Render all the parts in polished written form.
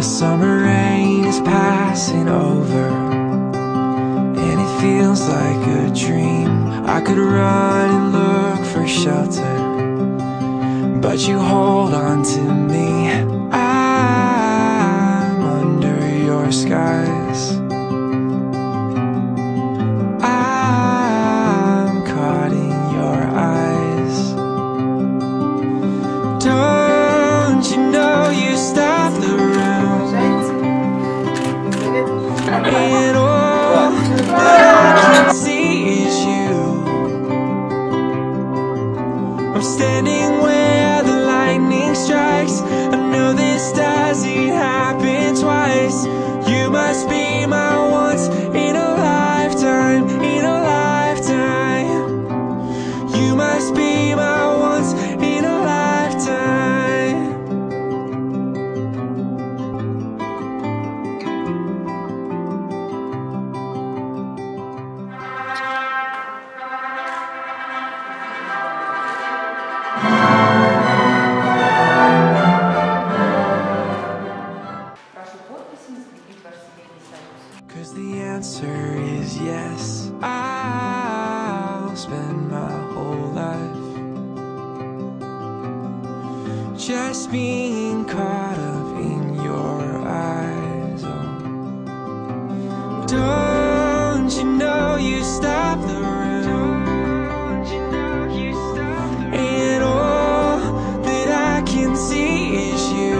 Summer rain is passing over, and it feels like a dream. I could run and look for shelter, but you hold on to me. I'm under your skies. I'm caught in your eyes. Don't you know you stopped the room? And all that I can see is you. I'm standing where the lightning strikes. I know this doesn't happen twice. You must be my once in a lifetime, in a lifetime. You must be my once in a lifetime. Cause the answer is yes. I'll spend my whole life just being caught up in your eyes. Oh, don't you know you stopped the room? And all that I can see is you.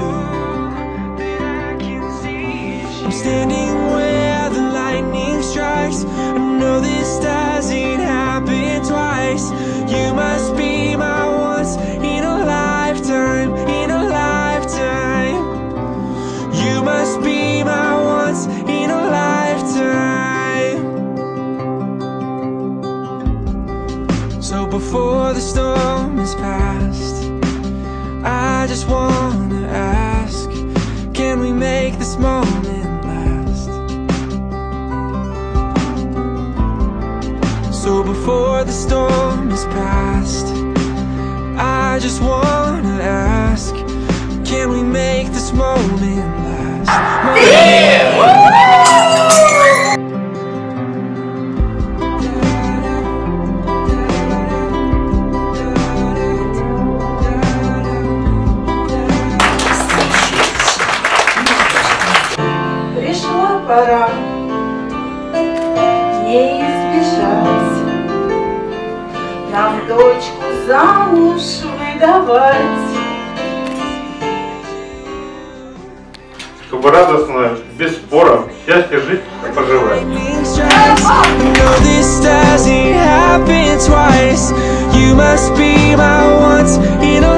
I'm standing where the lightning strikes. I know this doesn't happen twice. You must be my once in a lifetime, in a lifetime. You must be my once in a lifetime. So before the storm is past, I just wanna ask, can we make this moment last? So before the storm is past, I just wanna ask, can we make this moment last? Пришла пора не избежать, нам дочку замуж выдавать. Чтобы радостно, без споров, счастье жить и поживать. You must be my once in a